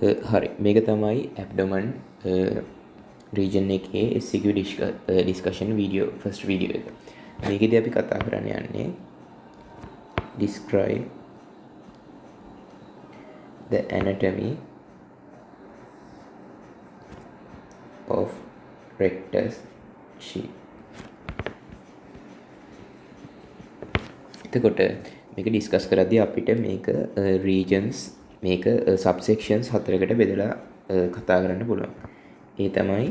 හරි මේක තමයි abdomen region එකේ SEQ discussion video first video එක. මේකෙදී අපි කතා කරන්න යන්නේ describe the anatomy of rectus sheath. එතකොට මේක ඩිස්කස් කරද්දී අපිට මේක regions මේක subsections හතරකට බෙදලා කතා කරන්න පුළුවන්. ඒ තමයි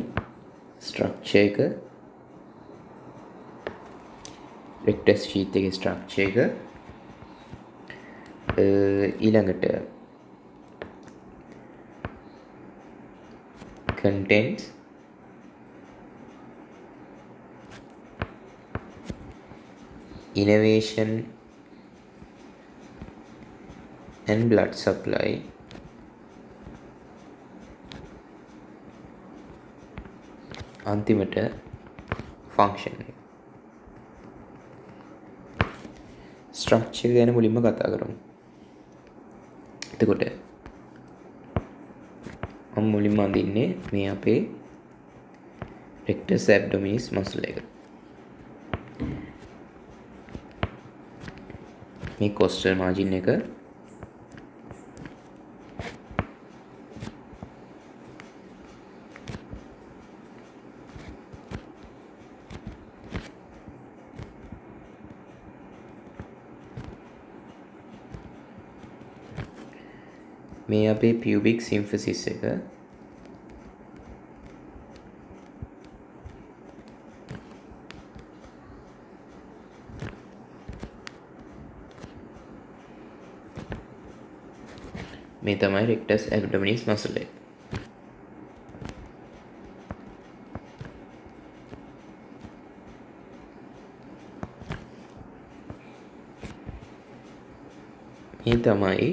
structure එක, rectus sheath එකේ structure එක, ඊළඟට contents, innervation and blood supply, අන්තිමට function එක. structure ගැන මුලින්ම කතා කරමු. එතකොට මම මුලින්ම අඳින්නේ මේ අපේ rectus abdominis muscle එක. මේ costal margin එක මේ අපේ pubic symphysis එක මේ තමයි rectus abdominis muscle එක. මේ තමයි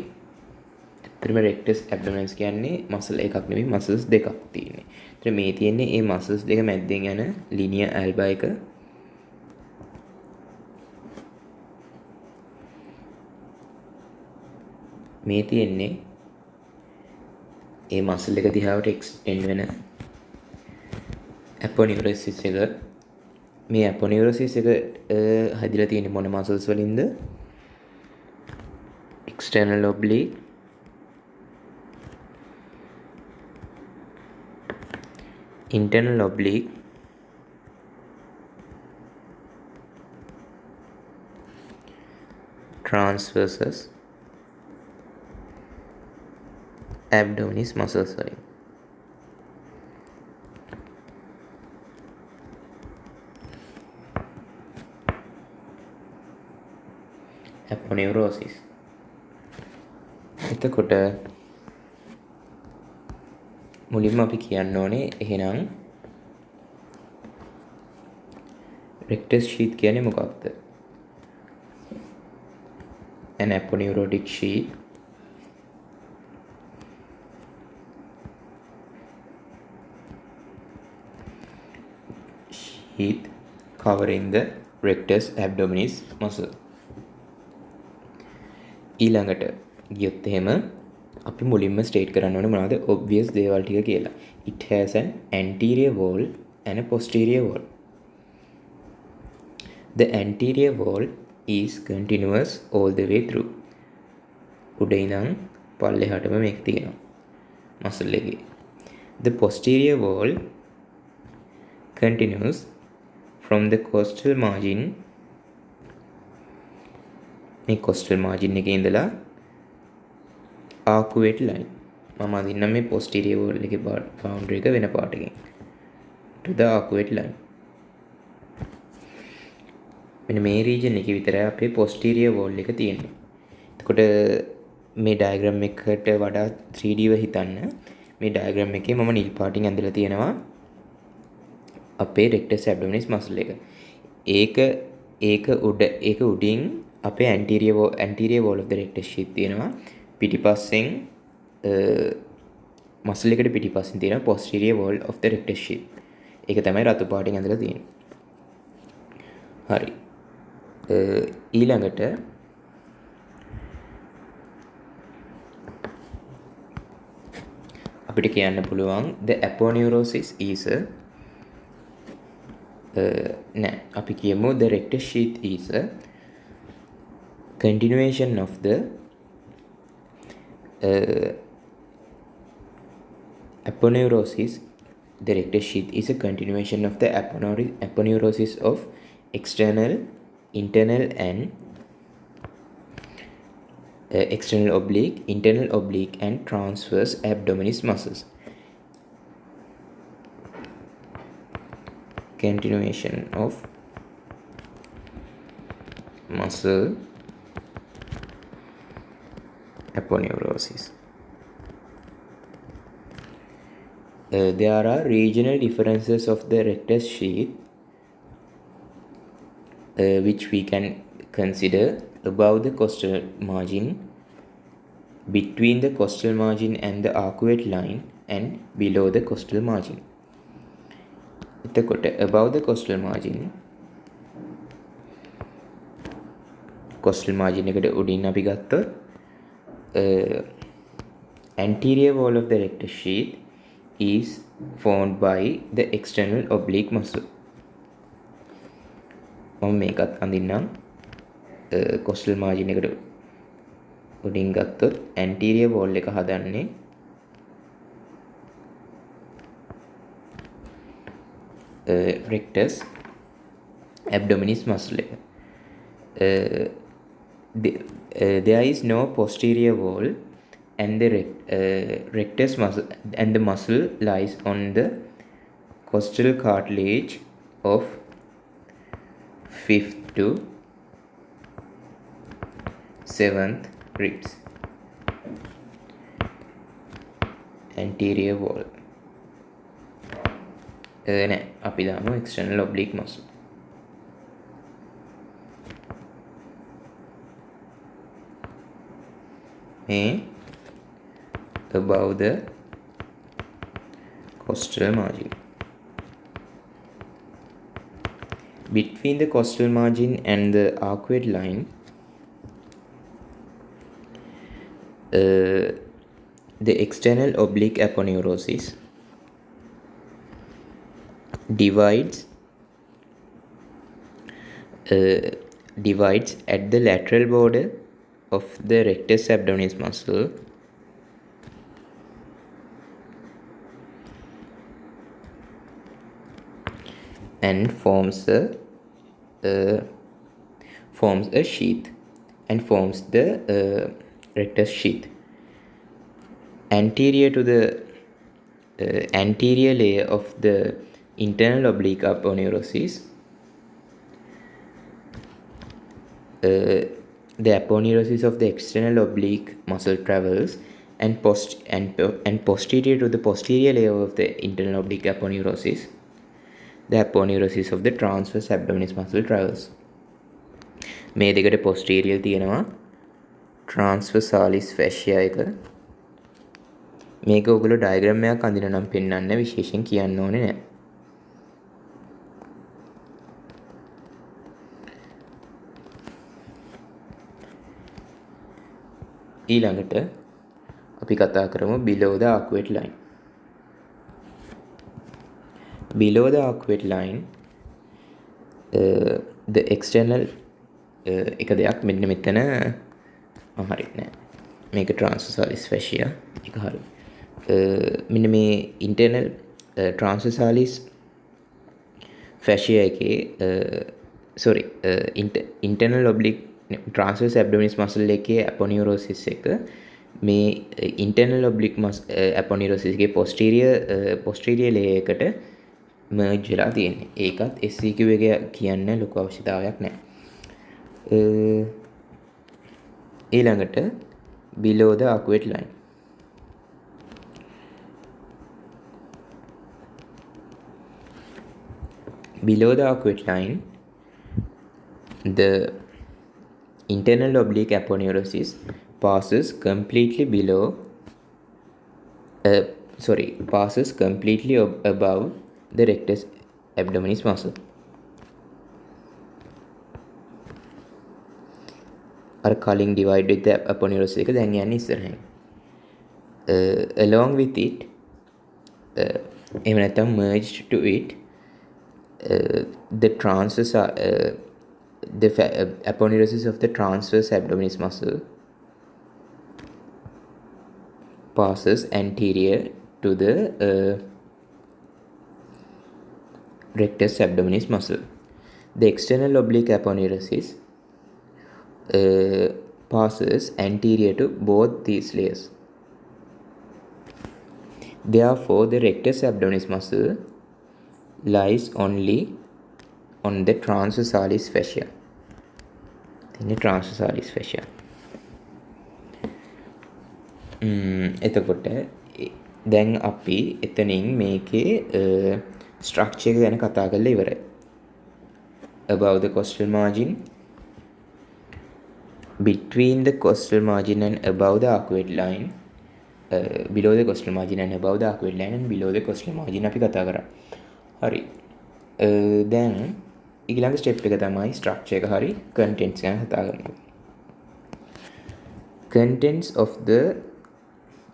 ඇත්තටම rectus abdominis කියන්නේ muscle එකක් නෙමෙයි muscles දෙකක් තියෙන්නේ. ඒතර මේ තියෙන්නේ මේ muscles දෙක මැද්දෙන් යන linear alba එක. මේ තියෙන්නේ ඒ muscle එක දිහාවට extend වෙන aponeurosis එක. මේ aponeurosis එක හැදිලා තියෙන්නේ මොන muscles වලින්ද? external oblique, internal oblique, transversus abdominis muscles වලින්. aponeurosis. එතකොට මුලින්ම අපි කියන්න ඕනේ එහෙනම් rectus sheath කියන්නේ මොකක්ද? an aponeurotic sheath covering the rectus abdominis muscle. ඊළඟට ගියොත් එහෙම අපි මුලින්ම ස්ටේට් කරන්න ඕනේ මොනවද obvious දේවල් ටික කියලා. It has an anterior wall and a posterior wall. The anterior wall is continuous all the way through. උඩ ඉඳන් පල්ලෙහාටම මේක තියෙනවා muscle එකේ. The posterior wall continues from the costal margin. මේ costal margin එකේ ඉඳලා arcuate line මම අදින්නම් මේ posterior wall එකේ boundary එක වෙන part එකකින් to the arcuate line. මෙන්න මේ region එකේ විතරයි අපේ posterior wall එක තියෙන්නේ. එතකොට මේ diagram එකට වඩා 3D ව හිතන්න. මේ diagram එකේ මම නිල් පාටින් ඇඳලා තියෙනවා අපේ rectus abdominis muscle එක. ඒක උඩින් අපේ anterior wall of the rectus sheath තියෙනවා. පිටිපස්සෙන් muscle එකට පිටිපස්සෙන් තියෙන posterior wall of the rectus sheath. ඒක තමයි රතු පාටින් ඇඳලා තියෙන්නේ. හරි. ඊළඟට අපිට කියන්න පුළුවන් the aponeurosis is a නෑ අපි කියමු the rectus sheath is a continuation of the aponeurosis. The rectus sheath is a continuation of the aponeurosis of external, internal and external oblique, internal oblique and transverse abdominis muscles. Continuation of muscle aponeurosis. There are regional differences of the rectus sheath which we can consider above the costal margin, between the costal margin and the arcuate line and below the costal margin. Above the costal margin එකට උඩින් අපි ගත්තොත් anterior wall of the rectus sheath is formed by the external oblique muscle. මම මේකත් අඳින්නම්. costal margin එකට උඩින් ගත්තොත් anterior wall එක හදන්නේ rectus abdominis muscle එක. There is no posterior wall and the rectus muscle and the muscle lies on the costal cartilage of 5th to 7th ribs. Anterior wall නෑ අපි දාමු external oblique muscle. Above the costal margin, between the costal margin and the arcuate line, the external oblique aponeurosis divides at the lateral border of the rectus abdominis muscle and forms a sheath and forms the rectus sheath. Anterior to the anterior layer of the internal oblique aponeurosis, the aponeurosis of the external oblique muscle travels and posterior to the posterior layer of the internal oblique aponeurosis, the aponeurosis of the transverse abdominis muscle travels. මේ දෙකට posterior තියෙනවා transversalis fascia එක. මේක ඔයගොල්ලෝ diagram එකක් අඳින නම් පෙන්වන්න විශේෂයෙන් කියන්න ඕනේ නැහැ. ඊළඟට අපි කතා කරමු below the arcuate line. Below the arcuate line, the external එක දෙයක් මෙන්න මෙතන හරි නෑ මේක transversalis fascia එක හරි. මෙන්න මේ internal transversalis fascia එකේ internal oblique transverse abdominis muscle එකේ aponeurosis එක මේ internal oblique aponeurosis එකේ posterior layer එකට merge වෙලා තියෙන්නේ. ඒකත් SEQ එක කියන්න ලොකු අවශ්‍යතාවයක් නැහැ. ඊළඟට below the arcuate line. Below the arcuate line, the internal oblique aponeurosis passes completely above the rectus abdominis muscle. අර කලින් divide with the aponeurosis එක දැන් යන්නේ ඉස්සරහින්. Along with it, එහෙම නැත්නම් merged to it, the transverse aponeurosis of the transverse abdominis muscle passes anterior to the rectus abdominis muscle. The external oblique aponeurosis passes anterior to both these layers. Therefore, the rectus abdominis muscle lies only on the transversalis fascia. The transversalis fascia. එතකොට දැන් අපි එතනින් මේකේ structure එක ගැන කතා කරලා ඉවරයි. Above the costal margin, between the costal margin and above the arcuate line, below the costal margin and above the arcuate line, and below the costal margin අපි කතා කරා. හරි. දැන් ඊළඟ ස්ටෙප් එක තමයි ස්ට්‍රක්චර් එක හරි contents ගැන කතා කරනවා. Contents of the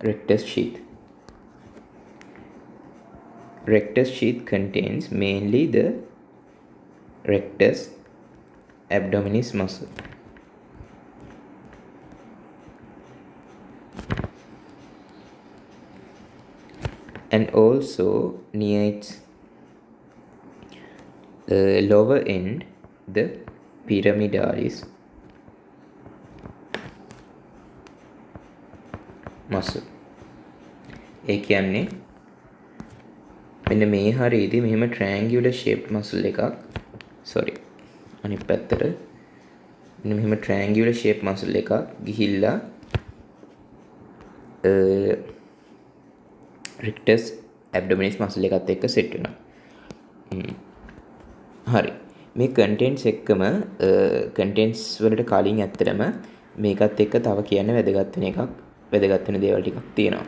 rectus sheath. Rectus sheath contains mainly the rectus abdominis muscle. And also near its lower end, the pyramidalis muscle. ඒ කියන්නේ මෙන්න මේ හරියදී මෙහෙම triangular shaped muscle එකක් අනිත් පැත්තට මෙන්න මෙහෙම triangular shaped muscle එකක් ගිහිල්ලා rectus abdominis muscle එකත් එක්ක set වෙනවා. හරි. මේ contents එක්කම contents වලට කලින් ඇත්තටම මේකත් එක්ක තව කියන්න වැදගත් වෙන දේවල් ටිකක් තියෙනවා.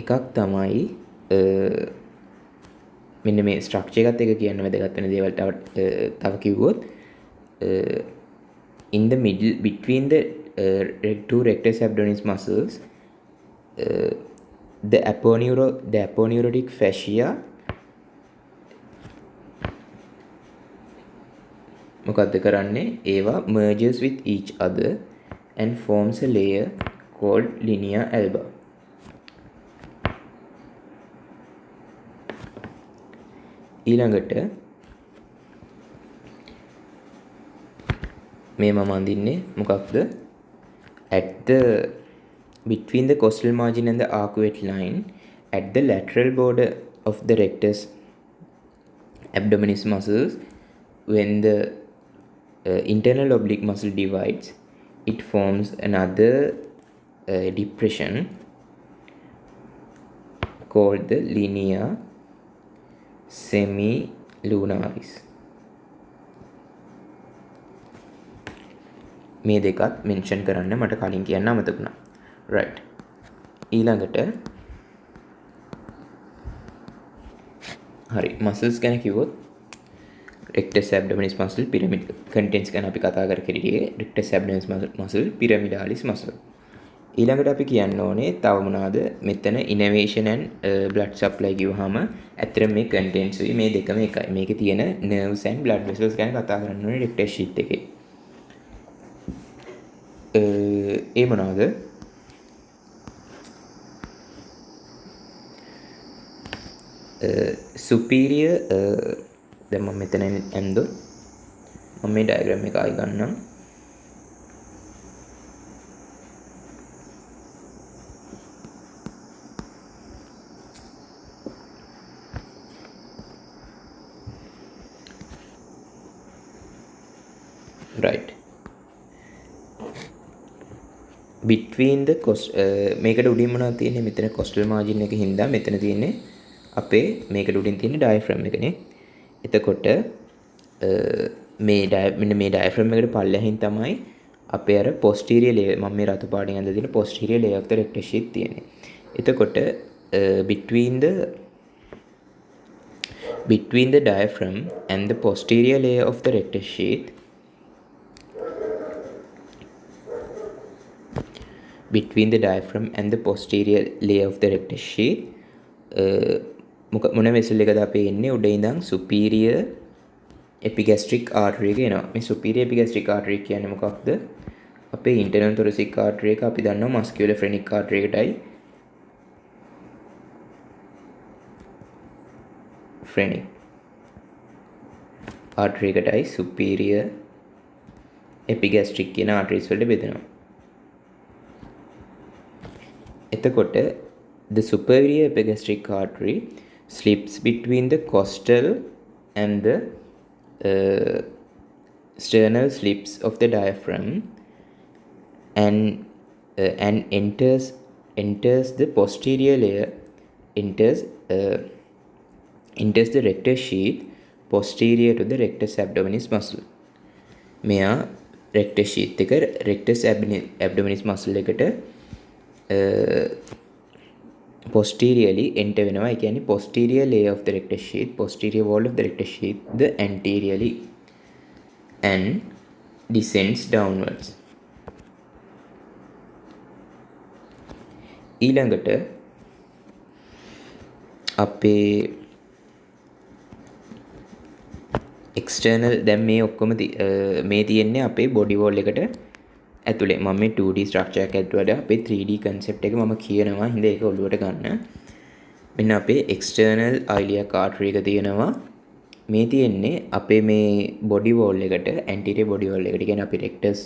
එකක් තමයි මෙන්න මේ ස්ට්‍රක්චර් එකත් එක කියන්න වැදගත් වෙන දේවල් තව කිව්වොත් in the middle between the two rectus abdominis muscles, the aponeurotic fascia මොකද්ද කරන්නේ? ඒවා merges with each other and forms a layer called linea alba. ඊළඟට මේ මම අඳින්නේ මොකක්ද? At the between the costal margin and the arcuate line, at the lateral border of the rectus abdominis muscles, when the internal oblique muscle divides, it forms another depression called the linea semilunaris. මේ දෙකත් mention කරන්න මට කලින් කියන්න අමතකුණා. right. ඊළඟට හරි muscles ගැන කිව්වොත් rectus abdominis muscle, pyramid contents ගැන අපි කතා කරේ rectus abdominis muscle, pyramidalis muscle. ඊළඟට අපි කියන්න ඕනේ තව මොනවාද? මෙතන innervation and blood supply කිව්වහම ඇත්තට මේ contents උයි මේ දෙකම එකයි. මේකේ තියෙන nerves and blood vessels ගැන කතා කරන්න ඕනේ rectus sheath එකේ. ඒ මොනවාද? superior දැන් මම මෙතන ඇන්දොත් මම මේ ඩයග්‍රෑම් එක ආයි ගන්නම්. right. between the මේකට උඩින් මොනවද තියෙන්නේ? මෙතන costal margin එක හින්දා මෙතන තියෙන්නේ අපේ මේකට උඩින් තියෙන diaphragm එකනේ. එතකොට මෙන්න මේ diaphragm එකට පල්ලෙහින් තමයි අපේ අර posterior layer මම මේ රතු පාටින් අඳලා තියෙන posterior layer of the rectus sheath තියෙන්නේ. එතකොට between the diaphragm and the posterior layer of the rectus sheath, between the diaphragm and the posterior layer of the rectus sheath. මොන වෙසල් එකද අපේ එන්නේ උඩ ඉඳන් superior epigastric artery එක එනවා. මේ superior epigastric artery කියන්නේ මොකක්ද? අපේ internal thoracic artery එක අපි දන්නවා muscular phrenic artery එකටයි phrenic artery එකටයි superior epigastric කියන arteries වලට බෙදෙනවා. එතකොට the superior epigastric artery slips between the costal and the sternal slips of the diaphragm and enters the posterior layer, enters the rectus sheath posterior to the rectus abdominis muscle. මෙයා rectus sheath එක rectus abdominis muscle එකට posteriorly enter වෙනවා. ඒ කියන්නේ posterior layer of the rectus sheath, posterior wall of the rectus sheath, the anteriorly and descends downwards. ඊළඟට අපේ external දැන් මේ ඔක්කොම මේ තියෙන්නේ අපේ body wall එකට ඇතුලේ. මම මේ 2D structure එකකට වඩා අපේ 3D concept එක මම කියනවා හින්දා ඒක ඔළුවට ගන්න. මෙන්න අපේ external iliac artery එක තියෙනවා. මේ තියෙන්නේ අපේ මේ body wall එකට anterior body wall එකට කියන්නේ අපේ rectus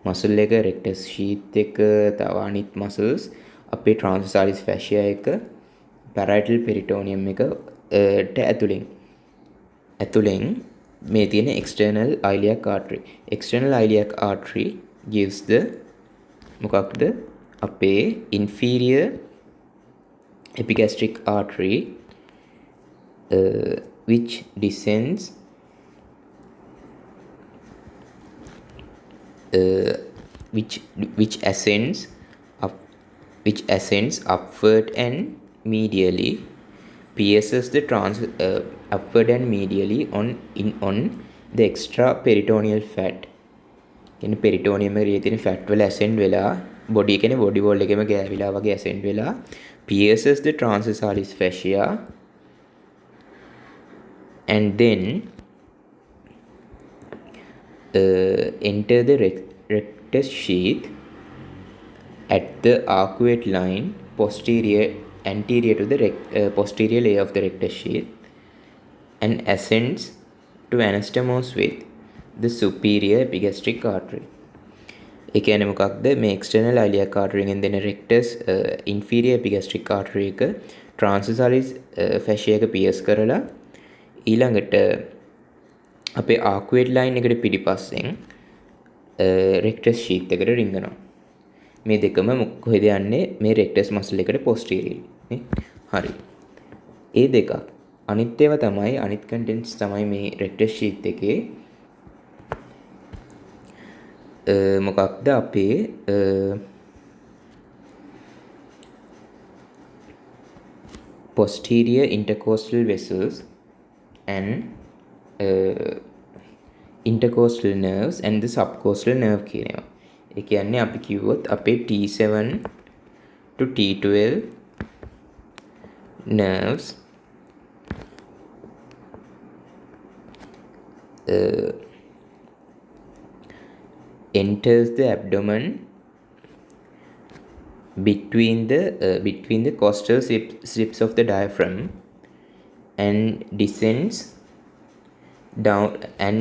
muscle එක, rectus sheath එක, තව අනිත් muscles, අපේ transversalis fascia එක, parietal peritoneum එකට ඇතුලෙන් මේ තියෙන external iliac artery. External iliac artery gives the මොකක්ද අපේ inferior epigastric artery which descends which ascends upward and medially, pierces the upward and medially on the extra peritoneal fat. කියන්නේ peritoneum එකේ තියෙන fat වල ascend වෙලා body කියන්නේ body wall එකේම ගෑවිලා වගේ ascend වෙලා pierces the transversalis fascia and then enter the rectus sheath at the arcuate line anterior to the posterior layer of the rectus sheath and ascends to anastomose with the superior epigastric artery. ඒ කියන්නේ මොකක්ද මේ external iliac artery එකෙන් දෙන rectus inferior epigastric artery එක transversalis fascia එක pierce කරලා ඊළඟට අපේ arcuate line එකට පිටිපස්සෙන් rectus sheath එකට රිංගනවා. මේ දෙකම කොහෙද යන්නේ? මේ rectus muscle එකට posteriorly නේ. හරි. ඒ දෙක අනිත් ඒවා තමයි අනිත් contents තමයි මේ rectus sheath එකේ මොකක්ද අපේ posterior intercostal vessels and intercostal nerves and the subcostal nerve කියනවා. ඒ කියන්නේ අපි කිව්වොත් අපේ T7 to T12 nerves enters the abdomen between the costal slips of the diaphragm and descends down and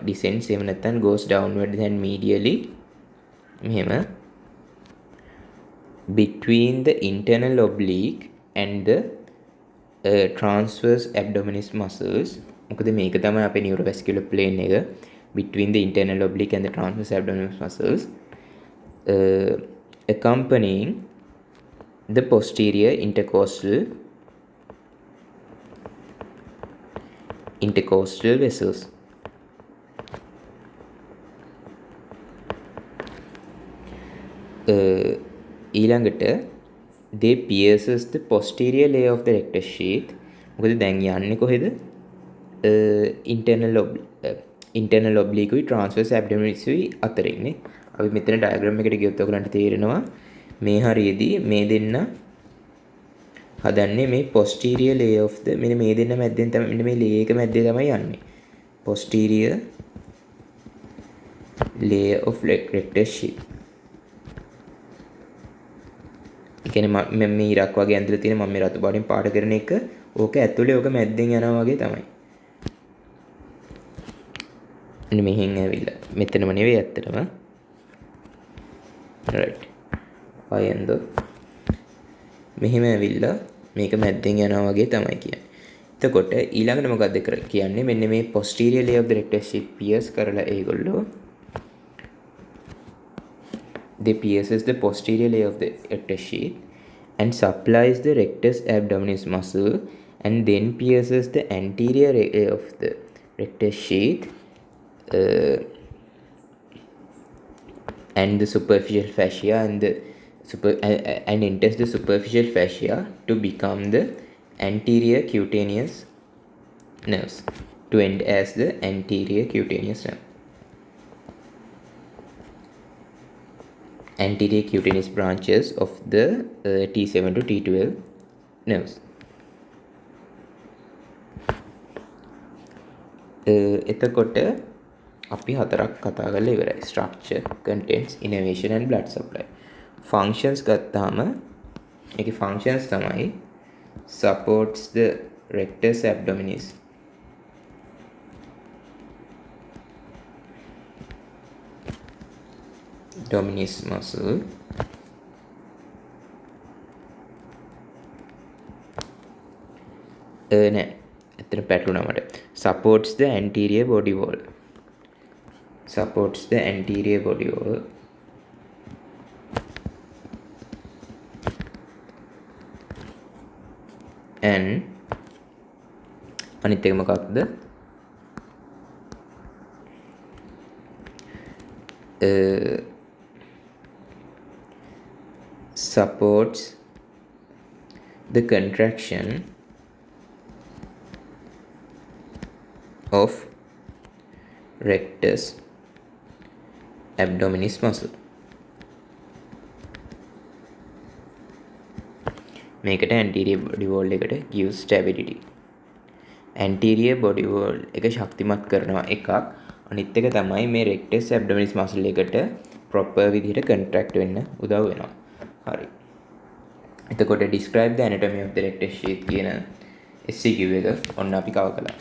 descends එහෙම නැත්නම් goes downward and medially මෙහෙම between the internal oblique and the transverse abdominis muscles. මොකද මේක තමයි අපේ neurovascular plane එක between the internal oblique and the transverse abdominis muscles accompanying the posterior intercostal vessels. ඊළඟට they pierces the posterior layer of the rectus sheath. මොකද දැන් යන්නේ කොහෙද? internal oblique transverse abdominis අතරින් නේ. අපි මෙතන ඩයග්‍රෑම් එකට ගියොත් ඔයගලන්ට තේරෙනවා මේ හරියේදී මේ දෙන්න හදන්නේ මේ posterior layer of the මෙන්න මේ දෙන්න මැද්දෙන් තමයි මෙන්න මේ layer එක මැද්දේ තමයි යන්නේ. posterior layer of rectus sheath. ඒ කියන්නේ මම මේ ඉරක් වගේ ඇඳලා තියෙන මම මේ රතු පාටින් පාට කරන එක ඕක ඇතුලේ ඕක මැද්දෙන් යනවා වගේ තමයි. මෙන්න මෙහෙන් ඇවිල්ලා මෙතනම නෙවෙයි ඇත්තටම. right. වයන්ද මෙහෙම ඇවිල්ලා මේක මැද්දෙන් යනවා වගේ තමයි කියන්නේ. එතකොට ඊළඟට මොකද්ද කියන්නේ මෙන්න මේ posterior layer of the rectus sheath pierce කරලා ඒගොල්ලෝ they pierces the posterior layer of the rectus sheath and supplies the rectus abdominis muscle and then pierces the anterior layer of the rectus sheath and the superficial fascia and enters the superficial fascia to become the anterior cutaneous nerves to end as the anterior cutaneous nerve. Anterior cutaneous branches of the T7 to T12 nerves. එතකොට අපි හතරක් කතා කරලා ඉවරයි. structure, contents, innervation and blood supply. functions ගත්තාම ඒකේ functions තමයි supports the rectus abdominis muscle නෑ එතන පැටලුණා මට supports the anterior body wall and අනිත් එක මොකක්ද supports the contraction of rectus abdominis muscle. මේකට anterior body wall එකට give stability. anterior body wall එක ශක්තිමත් කරනවා එකක්. අනිත් එක තමයි මේ rectus abdominis muscle එකට proper විදිහට contract වෙන්න උදව් වෙනවා. හරි. එතකොට describe the anatomy of the rectus sheath කියන SEQ එක ඔන්න අපි කව කළා.